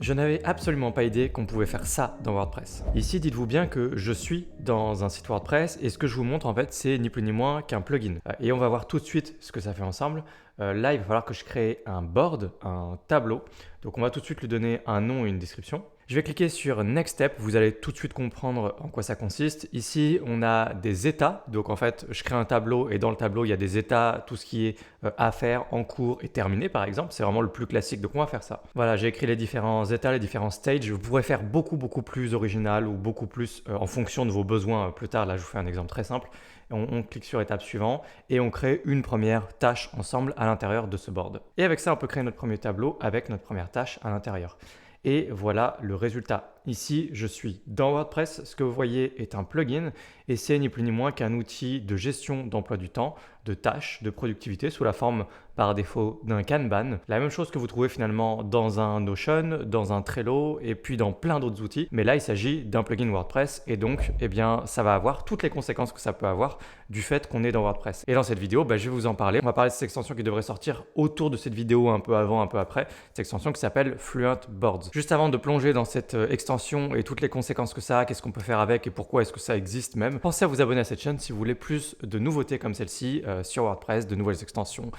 Je n'avais absolument pas idée qu'on pouvait faire ça dans WordPress. Ici, dites-vous bien que je suis dans un site WordPress et ce que je vous montre en fait, c'est ni plus ni moins qu'un plugin. Et on va voir tout de suite ce que ça fait ensemble. Là, il va falloir que je crée un board, un tableau. Donc on va tout de suite lui donner un nom et une description. Je vais cliquer sur Next Step, vous allez tout de suite comprendre en quoi ça consiste. Ici, on a des états, donc en fait, je crée un tableau et dans le tableau, il y a des états, tout ce qui est à faire, en cours et terminé par exemple. C'est vraiment le plus classique, donc on va faire ça. Voilà, j'ai écrit les différents états, les différents stages. Vous pourrez faire beaucoup plus original ou beaucoup plus en fonction de vos besoins plus tard. Là, je vous fais un exemple très simple. On clique sur étape suivante et on crée une première tâche ensemble à l'intérieur de ce board. Et avec ça, on peut créer notre premier tableau avec notre première tâche à l'intérieur. Et voilà le résultat. Ici, je suis dans WordPress. Ce que vous voyez est un plugin et c'est ni plus ni moins qu'un outil de gestion d'emploi du temps, de tâches, de productivité sous la forme par défaut d'un Kanban. La même chose que vous trouvez finalement dans un Notion, dans un Trello et puis dans plein d'autres outils. Mais là, il s'agit d'un plugin WordPress et donc, eh bien, ça va avoir toutes les conséquences que ça peut avoir du fait qu'on est dans WordPress. Et dans cette vidéo, je vais vous en parler. On va parler de cette extension qui devrait sortir autour de cette vidéo, un peu avant, un peu après. Cette extension qui s'appelle Fluent Boards. Juste avant de plonger dans cette extension et toutes les conséquences que ça a, qu'est-ce qu'on peut faire avec et pourquoi est-ce que ça existe même, pensez à vous abonner à cette chaîne si vous voulez plus de nouveautés comme celle-ci sur WordPress, de nouvelles extensions,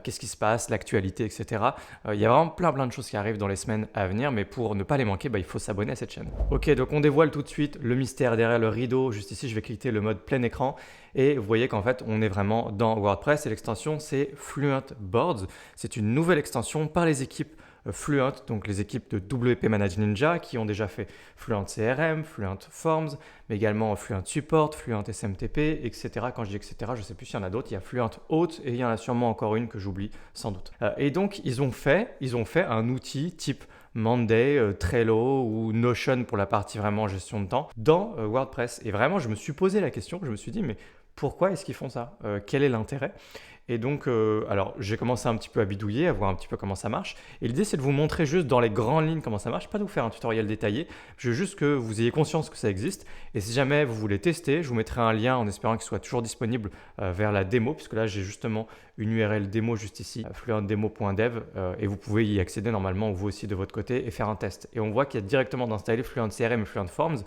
qu'est-ce qui se passe, l'actualité, etc. Il y a vraiment plein de choses qui arrivent dans les semaines à venir, mais pour ne pas les manquer, il faut s'abonner à cette chaîne. Ok, donc on dévoile tout de suite le mystère derrière le rideau. Juste ici, je vais cliquer le mode plein écran et vous voyez qu'en fait, on est vraiment dans WordPress et l'extension, c'est Fluent Boards. C'est une nouvelle extension par les équipes Fluent, donc les équipes de WP Manage Ninja qui ont déjà fait Fluent CRM, Fluent Forms, mais également Fluent Support, Fluent SMTP, etc. Quand je dis etc., je ne sais plus s'il y en a d'autres. Il y a Fluent Auth et il y en a sûrement encore une que j'oublie sans doute. Et donc, ils ont fait un outil type Monday, Trello ou Notion pour la partie vraiment gestion de temps dans WordPress. Et vraiment, je me suis posé la question, je me suis dit, mais pourquoi est-ce qu'ils font ça? Quel est l'intérêt? Et donc, alors j'ai commencé un petit peu à bidouiller, à voir un petit peu comment ça marche. Et l'idée, c'est de vous montrer juste dans les grandes lignes comment ça marche, pas de vous faire un tutoriel détaillé. Je veux juste que vous ayez conscience que ça existe. Et si jamais vous voulez tester, je vous mettrai un lien en espérant qu'il soit toujours disponible vers la démo, puisque là, j'ai justement une URL démo juste ici, fluentdemo.dev, et vous pouvez y accéder normalement vous aussi de votre côté et faire un test. Et on voit qu'il y a directement d'installer Fluent CRM et Fluent Forms,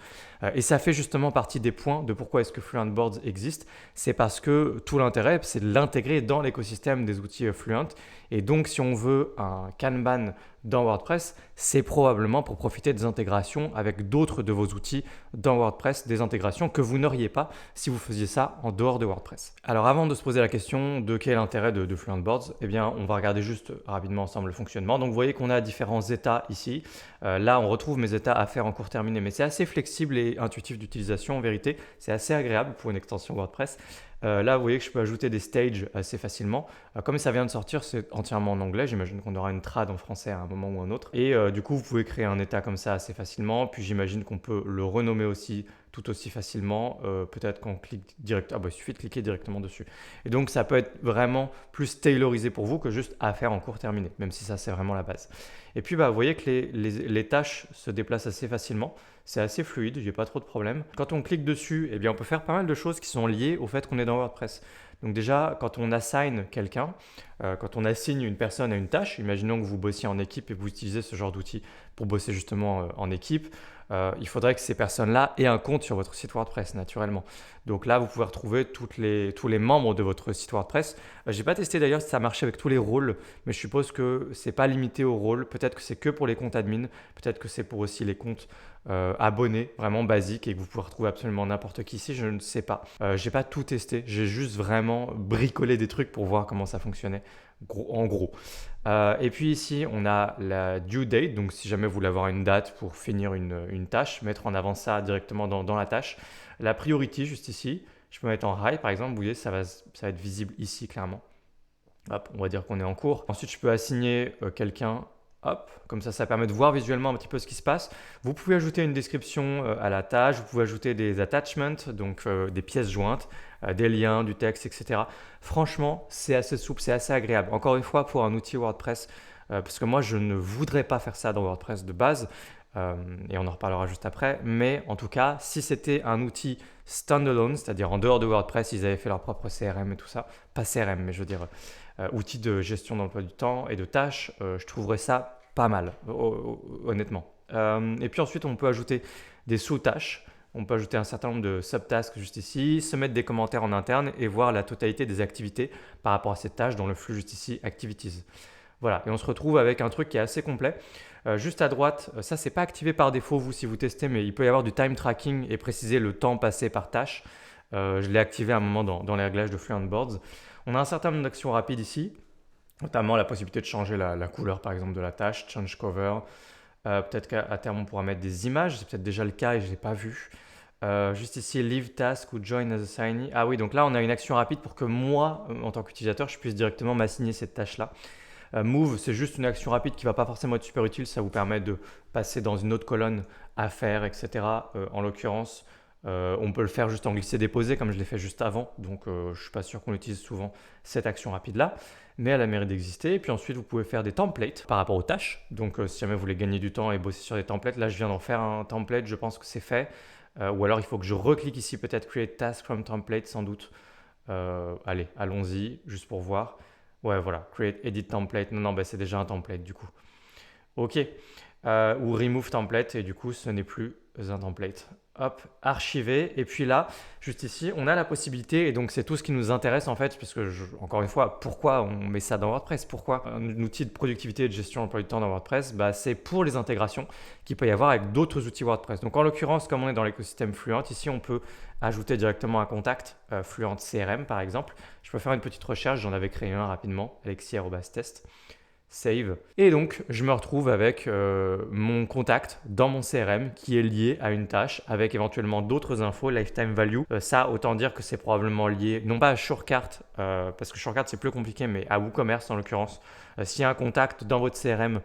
et ça fait justement partie des points de pourquoi est-ce que Fluent Boards existe. C'est parce que tout l'intérêt, c'est de l'intégrer dans l'écosystème des outils Fluent. Et donc, si on veut un Kanban dans WordPress, c'est probablement pour profiter des intégrations avec d'autres de vos outils dans WordPress, des intégrations que vous n'auriez pas si vous faisiez ça en dehors de WordPress. Alors avant de se poser la question de quel est l'intérêt de Fluent Boards, eh bien on va regarder juste rapidement ensemble le fonctionnement. Donc vous voyez qu'on a différents états ici. Là on retrouve mes états à faire en cours terminé, mais c'est assez flexible et intuitif d'utilisation en vérité. C'est assez agréable pour une extension WordPress. Là, vous voyez que je peux ajouter des stages assez facilement. Comme ça vient de sortir, c'est entièrement en anglais. J'imagine qu'on aura une trad en français à un moment ou un autre. Et du coup, vous pouvez créer un état comme ça assez facilement. Puis j'imagine qu'on peut le renommer aussi tout aussi facilement. Peut-être qu'on clique direct. Il suffit de cliquer directement dessus. Et donc, ça peut être vraiment plus taylorisé pour vous que juste à faire en cours terminé, même si ça, c'est vraiment la base. Et puis, vous voyez que les tâches se déplacent assez facilement. C'est assez fluide, il n'y a pas trop de problèmes. Quand on clique dessus, eh bien, on peut faire pas mal de choses qui sont liées au fait qu'on est dans WordPress. Donc déjà, quand on assign quelqu'un, quand on assigne une personne à une tâche, imaginons que vous bossiez en équipe et que vous utilisez ce genre d'outil pour bosser justement en équipe, il faudrait que ces personnes-là aient un compte sur votre site WordPress naturellement. Donc là, vous pouvez retrouver tous les membres de votre site WordPress. Je n'ai pas testé d'ailleurs si ça marchait avec tous les rôles, mais je suppose que ce n'est pas limité aux rôles. Peut-être que c'est que pour les comptes admin, peut-être que c'est pour aussi les comptes abonnés, vraiment basiques et que vous pouvez retrouver absolument n'importe qui ici, je ne sais pas. Je n'ai pas tout testé, j'ai juste vraiment bricolé des trucs pour voir comment ça fonctionnait en gros. Et puis ici, on a la due date, donc si jamais vous voulez avoir une date pour finir une tâche, mettre en avant ça directement dans la tâche. La priority juste ici, je peux mettre en high par exemple, vous voyez, ça va être visible ici clairement. Hop, on va dire qu'on est en cours. Ensuite, je peux assigner quelqu'un. Hop, comme ça permet de voir visuellement un petit peu ce qui se passe. Vous pouvez ajouter une description à la tâche, vous pouvez ajouter des attachments, donc des pièces jointes, des liens, du texte, etc. Franchement, c'est assez souple, c'est assez agréable. Encore une fois, pour un outil WordPress, parce que moi, je ne voudrais pas faire ça dans WordPress de base, et on en reparlera juste après. Mais en tout cas, si c'était un outil standalone, c'est-à-dire en dehors de WordPress, ils avaient fait leur propre CRM et tout ça, pas CRM, mais je veux dire outil de gestion d'emploi du temps et de tâches, je trouverais ça pas mal, honnêtement. Et puis ensuite, on peut ajouter des sous-tâches. On peut ajouter un certain nombre de subtasks juste ici, se mettre des commentaires en interne et voir la totalité des activités par rapport à cette tâche dans le flux juste ici, Activities. Voilà, et on se retrouve avec un truc qui est assez complet. Juste à droite, ça c'est pas activé par défaut vous si vous testez, mais il peut y avoir du time tracking et préciser le temps passé par tâche. Je l'ai activé à un moment dans les réglages de Fluent Boards. On a un certain nombre d'actions rapides ici, notamment la possibilité de changer la couleur par exemple de la tâche, change cover. Peut-être qu'à terme on pourra mettre des images, c'est peut-être déjà le cas et je ne l'ai pas vu. Juste ici, leave task ou join as a signee. Ah oui, donc là on a une action rapide pour que moi, en tant qu'utilisateur, je puisse directement m'assigner cette tâche-là. Move, c'est juste une action rapide qui ne va pas forcément être super utile, ça vous permet de passer dans une autre colonne à faire, etc. En l'occurrence, on peut le faire juste en glisser-déposer comme je l'ai fait juste avant, donc je ne suis pas sûr qu'on utilise souvent cette action rapide-là, mais elle a mérite d'exister. Et puis ensuite, vous pouvez faire des templates par rapport aux tâches, donc si jamais vous voulez gagner du temps et bosser sur des templates, là je viens d'en faire un template, je pense que c'est fait, ou alors il faut que je reclique ici, peut-être Create Task from Template sans doute. Allez, allons-y, juste pour voir. Ouais, voilà, Create Edit Template. Non, bah, c'est déjà un template du coup. Ok. Ou Remove Template et du coup, ce n'est plus un template. Hop, archiver. Et puis là, juste ici, on a la possibilité, et donc c'est tout ce qui nous intéresse en fait, parce que encore une fois, pourquoi on met ça dans WordPress? Pourquoi un outil de productivité et de gestion d'emploi du temps dans WordPress? Bah, c'est pour les intégrations qu'il peut y avoir avec d'autres outils WordPress. Donc en l'occurrence, comme on est dans l'écosystème Fluent, ici on peut ajouter directement un contact, Fluent CRM par exemple. Je peux faire une petite recherche, j'en avais créé un rapidement, alexis@test. Save. Et donc, je me retrouve avec mon contact dans mon CRM qui est lié à une tâche avec éventuellement d'autres infos, lifetime value. Ça, autant dire que c'est probablement lié, non pas à Shortcart, parce que Shortcart c'est plus compliqué, mais à WooCommerce en l'occurrence. S'il y a un contact dans votre CRM,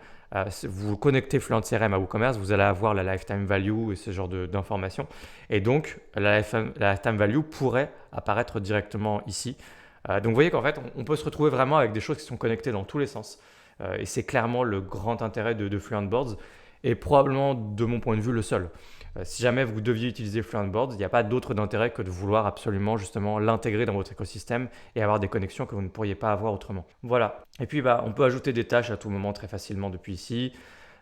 vous connectez Fluent CRM à WooCommerce, vous allez avoir la lifetime value et ce genre d'informations. Et donc, la lifetime value pourrait apparaître directement ici. Donc, vous voyez qu'en fait, on peut se retrouver vraiment avec des choses qui sont connectées dans tous les sens. Et c'est clairement le grand intérêt de Fluent Boards et probablement de mon point de vue le seul. Si jamais vous deviez utiliser Fluent Boards, il n'y a pas d'autre d'intérêt que de vouloir absolument justement l'intégrer dans votre écosystème et avoir des connexions que vous ne pourriez pas avoir autrement. Voilà. Et puis on peut ajouter des tâches à tout moment très facilement depuis ici.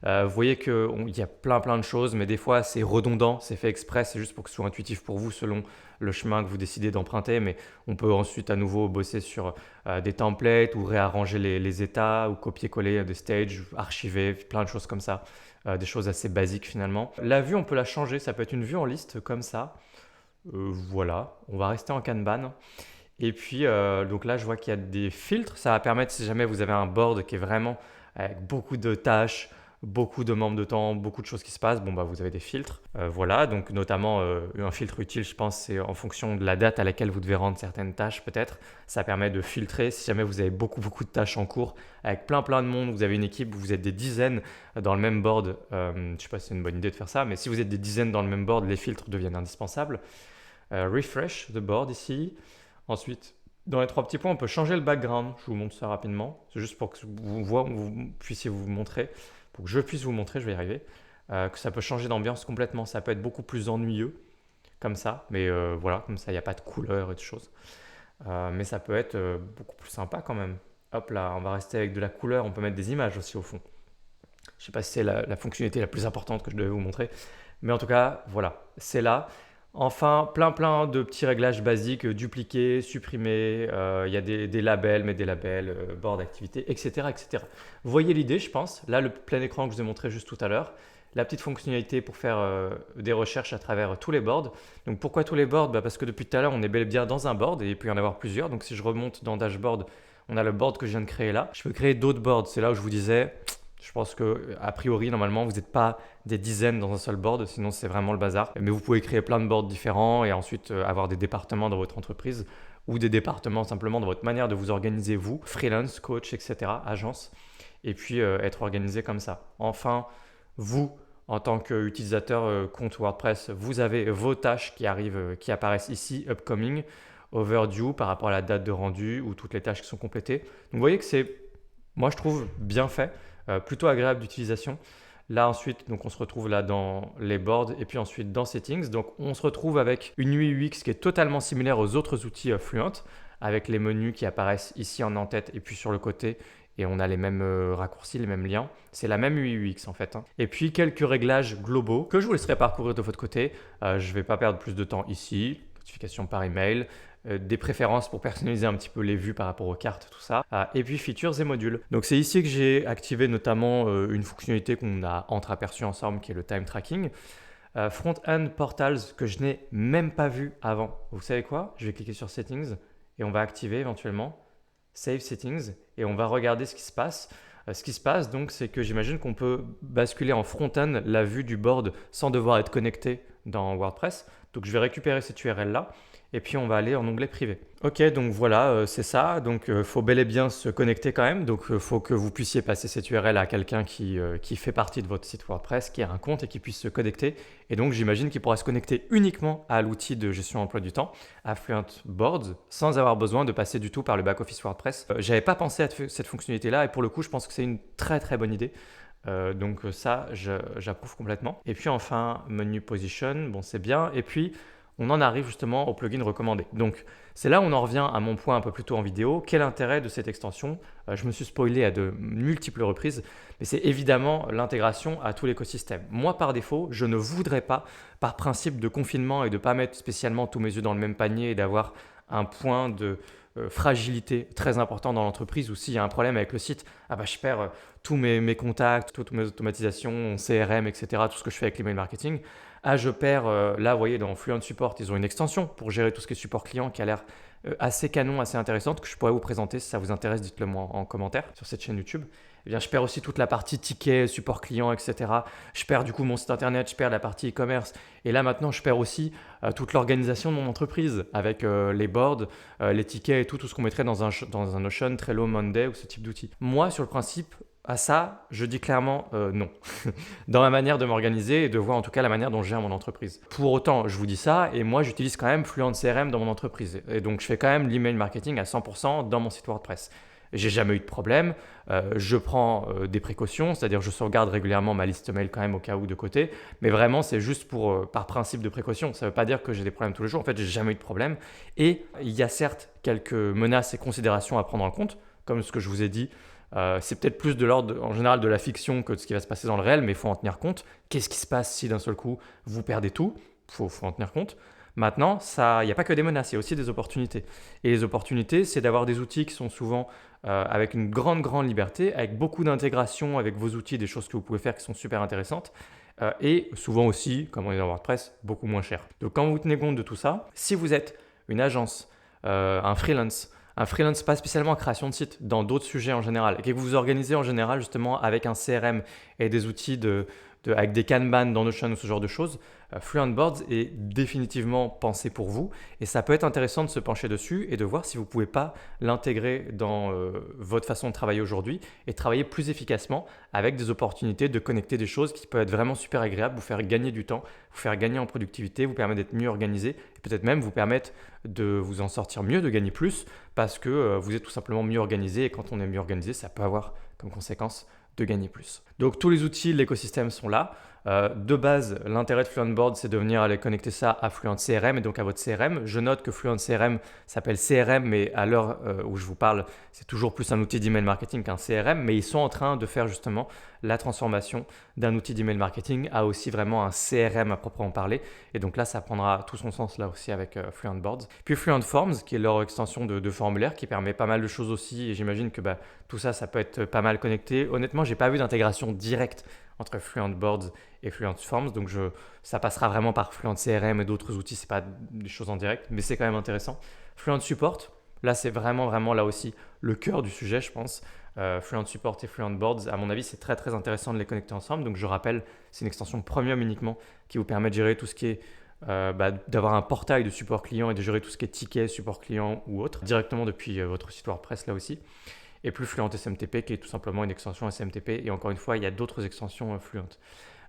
Vous voyez qu'il y a plein de choses, mais des fois c'est redondant, c'est fait exprès, c'est juste pour que ce soit intuitif pour vous selon le chemin que vous décidez d'emprunter, mais on peut ensuite à nouveau bosser sur des templates ou réarranger les états ou copier-coller des stages, archiver, plein de choses comme ça, des choses assez basiques finalement. La vue, on peut la changer, ça peut être une vue en liste comme ça. Voilà, on va rester en Kanban. Et puis, donc là, je vois qu'il y a des filtres. Ça va permettre, si jamais vous avez un board qui est vraiment avec beaucoup de tâches, beaucoup de membres de temps, beaucoup de choses qui se passent, bon, bah, vous avez des filtres. Voilà, donc notamment un filtre utile, je pense, c'est en fonction de la date à laquelle vous devez rendre certaines tâches peut-être. Ça permet de filtrer si jamais vous avez beaucoup de tâches en cours avec plein de monde, vous avez une équipe, vous êtes des dizaines dans le même board. Je ne sais pas si c'est une bonne idée de faire ça, mais si vous êtes des dizaines dans le même board, les filtres deviennent indispensables. Refresh the board ici. Ensuite, dans les 3 petits points, on peut changer le background. Je vous montre ça rapidement. C'est juste pour que vous puissiez vous montrer. Pour que je puisse vous montrer, je vais y arriver, que ça peut changer d'ambiance complètement. Ça peut être beaucoup plus ennuyeux, comme ça. Mais voilà, comme ça, il n'y a pas de couleur et de choses. Mais ça peut être beaucoup plus sympa quand même. Hop là, on va rester avec de la couleur. On peut mettre des images aussi au fond. Je ne sais pas si c'est la fonctionnalité la plus importante que je devais vous montrer. Mais en tout cas, voilà, c'est là. Enfin, plein de petits réglages basiques, dupliquer, supprimer, il y a des labels, mettre des labels, bord d'activité, etc., etc. Vous voyez l'idée, je pense. Là, le plein écran que je vous ai montré juste tout à l'heure. La petite fonctionnalité pour faire des recherches à travers tous les boards. Donc, pourquoi tous les boards? Parce que depuis tout à l'heure, on est bel et bien dans un board et il peut y en avoir plusieurs. Donc, si je remonte dans Dashboard, on a le board que je viens de créer là. Je peux créer d'autres boards. C'est là où je vous disais… Je pense qu'a priori, normalement, vous n'êtes pas des dizaines dans un seul board, sinon c'est vraiment le bazar. Mais vous pouvez créer plein de boards différents et ensuite avoir des départements dans votre entreprise ou des départements simplement dans votre manière de vous organiser, vous, freelance, coach, etc., agence, et puis être organisé comme ça. Enfin, vous, en tant qu'utilisateur compte WordPress, vous avez vos tâches qui arrivent, qui apparaissent ici, upcoming, overdue par rapport à la date de rendu ou toutes les tâches qui sont complétées. Donc vous voyez que c'est, moi je trouve, bien fait. Plutôt agréable d'utilisation. Là ensuite, donc on se retrouve là dans les boards et puis ensuite dans Settings. Donc on se retrouve avec une UI UX qui est totalement similaire aux autres outils Fluent avec les menus qui apparaissent ici en en-tête et puis sur le côté et on a les mêmes raccourcis, les mêmes liens. C'est la même UI UX en fait, hein. Et puis quelques réglages globaux que je vous laisserai parcourir de votre côté. Je ne vais pas perdre plus de temps ici. Notification par email, des préférences pour personnaliser un petit peu les vues par rapport aux cartes, tout ça. Et puis features et modules. Donc c'est ici que j'ai activé notamment une fonctionnalité qu'on a entreaperçue ensemble qui est le time tracking. Front-end portals que je n'ai même pas vu avant. Vous savez quoi? Je vais cliquer sur settings et on va activer éventuellement save settings et on va regarder ce qui se passe. Ce qui se passe donc c'est que j'imagine qu'on peut basculer en front-end la vue du board sans devoir être connecté dans WordPress. Donc je vais récupérer cette URL là et puis on va aller en onglet privé. Ok, donc voilà, c'est ça. Donc faut bel et bien se connecter quand même. Donc faut que vous puissiez passer cette URL à quelqu'un qui fait partie de votre site WordPress, qui a un compte et qui puisse se connecter. Et donc j'imagine qu'il pourra se connecter uniquement à l'outil de gestion emploi du temps, à Fluent Boards, sans avoir besoin de passer du tout par le back-office WordPress. J'avais pas pensé à cette fonctionnalité-là et pour le coup, je pense que c'est une très très bonne idée. Donc ça, j'approuve complètement. Et puis enfin, menu position, bon c'est bien. Et puis, on en arrive justement au plugin recommandé. Donc c'est là où on en revient à mon point un peu plus tôt en vidéo. Quel intérêt de cette extension? Je me suis spoilé à de multiples reprises, mais c'est évidemment l'intégration à tout l'écosystème. Moi, par défaut, je ne voudrais pas, par principe de confinement et de ne pas mettre spécialement tous mes œufs dans le même panier et d'avoir un point de fragilité très important dans l'entreprise où s'il y a un problème avec le site, je perds tous mes contacts, toutes mes automatisations, CRM, etc., tout ce que je fais avec l'email marketing. Je perds, là vous voyez dans Fluent Support, ils ont une extension pour gérer tout ce qui est support client qui a l'air assez canon, assez intéressante, que je pourrais vous présenter si ça vous intéresse, dites-le moi en commentaire sur cette chaîne YouTube. Eh bien, je perds aussi toute la partie ticket, support client, etc. Je perds du coup mon site internet, je perds la partie e-commerce. Et là maintenant, je perds aussi toute l'organisation de mon entreprise avec les boards, les tickets et tout ce qu'on mettrait dans un Notion, Trello, Monday ou ce type d'outils. Moi, sur le principe, à ça, je dis clairement non. Dans ma manière de m'organiser et de voir en tout cas la manière dont je gère mon entreprise. Pour autant, je vous dis ça et moi, j'utilise quand même Fluent CRM dans mon entreprise. Et donc, je fais quand même l'email marketing à 100% dans mon site WordPress. J'ai jamais eu de problème. Je prends des précautions, c'est-à-dire je sauvegarde régulièrement ma liste mail quand même au cas où de côté. Mais vraiment, c'est juste par principe de précaution. Ça ne veut pas dire que j'ai des problèmes tous les jours. En fait, j'ai jamais eu de problème. Et il y a certes quelques menaces et considérations à prendre en compte, comme ce que je vous ai dit. C'est peut-être plus de l'ordre en général de la fiction que de ce qui va se passer dans le réel, mais il faut en tenir compte. Qu'est-ce qui se passe si d'un seul coup vous perdez tout? Faut en tenir compte. Maintenant, il n'y a pas que des menaces, il y a aussi des opportunités. Et les opportunités, c'est d'avoir des outils qui sont souvent avec une grande liberté, avec beaucoup d'intégration avec vos outils, des choses que vous pouvez faire qui sont super intéressantes. Et souvent aussi, comme on est dans WordPress, beaucoup moins cher. Donc quand vous tenez compte de tout ça, si vous êtes une agence, un freelance pas spécialement en création de site, dans d'autres sujets en général, et que vous vous organisez en général justement avec un CRM et des outils avec des Kanban dans Notion ou ce genre de choses, Fluent Boards est définitivement pensé pour vous et ça peut être intéressant de se pencher dessus et de voir si vous ne pouvez pas l'intégrer dans votre façon de travailler aujourd'hui et travailler plus efficacement avec des opportunités de connecter des choses qui peuvent être vraiment super agréables, vous faire gagner du temps, vous faire gagner en productivité, vous permettre d'être mieux organisé et peut-être même vous permettre de vous en sortir mieux, de gagner plus parce que vous êtes tout simplement mieux organisé et quand on est mieux organisé, ça peut avoir comme conséquence de gagner plus. Donc tous les outils de l'écosystème sont là. De base, l'intérêt de Fluent Board, c'est de venir aller connecter ça à Fluent CRM et donc à votre CRM. Je note que Fluent CRM s'appelle CRM, mais à l'heure où je vous parle, c'est toujours plus un outil d'email marketing qu'un CRM, mais ils sont en train de faire justement la transformation d'un outil d'email marketing à aussi vraiment un CRM à proprement parler. Et donc là, ça prendra tout son sens là aussi avec Fluent Boards. Puis Fluent Forms, qui est leur extension de formulaire, qui permet pas mal de choses aussi. Et j'imagine que tout ça, ça peut être pas mal connecté. Honnêtement, j'ai pas vu d'intégration directe entre Fluent Boards et Fluent Forms, donc ça passera vraiment par Fluent CRM et d'autres outils, c'est pas des choses en direct, mais c'est quand même intéressant. Fluent Support, là c'est vraiment là aussi le cœur du sujet, je pense. Fluent Support et Fluent Boards, à mon avis, c'est très intéressant de les connecter ensemble. Donc je rappelle, c'est une extension premium uniquement qui vous permet de gérer tout ce qui est d'avoir un portail de support client et de gérer tout ce qui est ticket, support client ou autre directement depuis votre site WordPress là aussi. Et plus Fluent SMTP qui est tout simplement une extension SMTP. Et encore une fois, il y a d'autres extensions Fluent.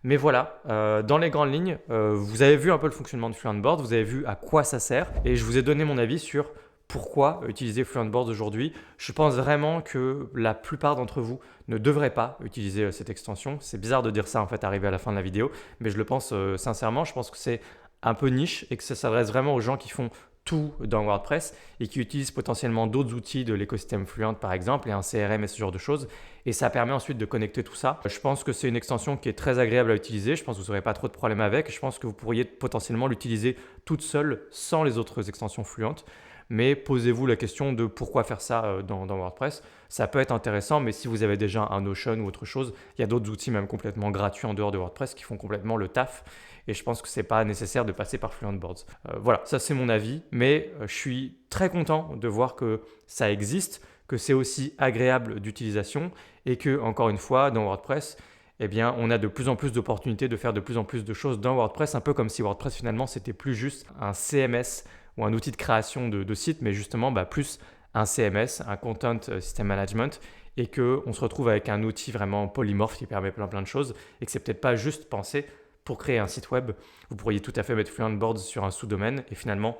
Mais voilà, dans les grandes lignes, vous avez vu un peu le fonctionnement de Fluent Board, vous avez vu à quoi ça sert et je vous ai donné mon avis sur pourquoi utiliser Fluent Board aujourd'hui. Je pense vraiment que la plupart d'entre vous ne devraient pas utiliser cette extension. C'est bizarre de dire ça en fait, arrivé à la fin de la vidéo, mais je le pense sincèrement. Je pense que c'est un peu niche et que ça s'adresse vraiment aux gens qui font tout dans WordPress et qui utilise potentiellement d'autres outils de l'écosystème Fluent par exemple et un CRM et ce genre de choses. Et ça permet ensuite de connecter tout ça. Je pense que c'est une extension qui est très agréable à utiliser. Je pense que vous n'aurez pas trop de problèmes avec. Je pense que vous pourriez potentiellement l'utiliser toute seule sans les autres extensions Fluent. Mais posez-vous la question de pourquoi faire ça dans WordPress. Ça peut être intéressant, mais si vous avez déjà un Notion ou autre chose, il y a d'autres outils même complètement gratuits en dehors de WordPress qui font complètement le taf. Et je pense que ce n'est pas nécessaire de passer par Fluentboards. Voilà, ça c'est mon avis, mais je suis très content de voir que ça existe, que c'est aussi agréable d'utilisation et que, encore une fois, dans WordPress, eh bien, on a de plus en plus d'opportunités de faire de plus en plus de choses dans WordPress, un peu comme si WordPress finalement c'était plus juste un CMS ou un outil de création de site, mais justement plus un CMS, un Content System Management, et qu'on se retrouve avec un outil vraiment polymorphe qui permet plein de choses, et que c'est peut-être pas juste pensé pour créer un site web. Vous pourriez tout à fait mettre Fluentboards sur un sous-domaine, et finalement,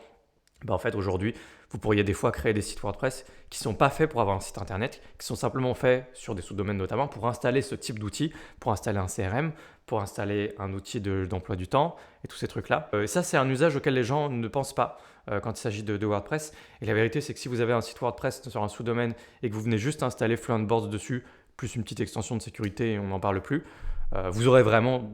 en fait aujourd'hui, vous pourriez des fois créer des sites WordPress qui ne sont pas faits pour avoir un site internet, qui sont simplement faits sur des sous-domaines notamment pour installer ce type d'outil, pour installer un CRM, pour installer un outil d'emploi du temps et tous ces trucs-là. Et ça, c'est un usage auquel les gens ne pensent pas quand il s'agit de WordPress. Et la vérité, c'est que si vous avez un site WordPress sur un sous-domaine et que vous venez juste installer Fluentboards dessus, plus une petite extension de sécurité et on n'en parle plus, vous aurez vraiment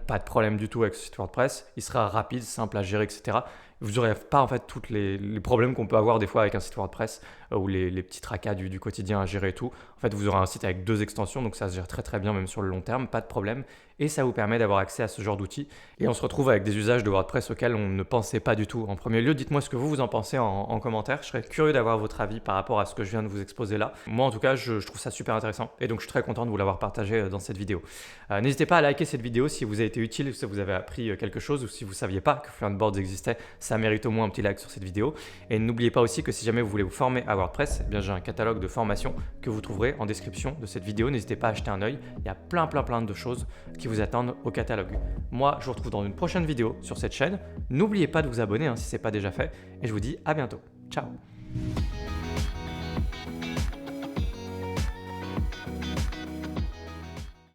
pas de problème du tout avec ce site WordPress. Il sera rapide, simple à gérer, etc. Vous n'aurez pas en fait tous les problèmes qu'on peut avoir des fois avec un site WordPress ou les petits tracas du quotidien à gérer et tout. En fait, vous aurez un site avec 2 extensions, donc ça se gère très bien même sur le long terme, pas de problème. Et ça vous permet d'avoir accès à ce genre d'outils. Et on se retrouve avec des usages de WordPress auxquels on ne pensait pas du tout. En premier lieu, dites-moi ce que vous en pensez en commentaire. Je serais curieux d'avoir votre avis par rapport à ce que je viens de vous exposer là. Moi, en tout cas, je trouve ça super intéressant. Et donc, je suis très content de vous l'avoir partagé dans cette vidéo. N'hésitez pas à liker cette vidéo si vous a été utile, si vous avez appris quelque chose ou si vous ne saviez pas que Fluentboards existait. Ça mérite au moins un petit like sur cette vidéo. Et n'oubliez pas aussi que si jamais vous voulez vous former à WordPress, eh bien j'ai un catalogue de formation que vous trouverez en description de cette vidéo. N'hésitez pas à jeter un œil. Il y a plein de choses qui vous attendent au catalogue. Moi, je vous retrouve dans une prochaine vidéo sur cette chaîne. N'oubliez pas de vous abonner si ce n'est pas déjà fait. Et je vous dis à bientôt. Ciao!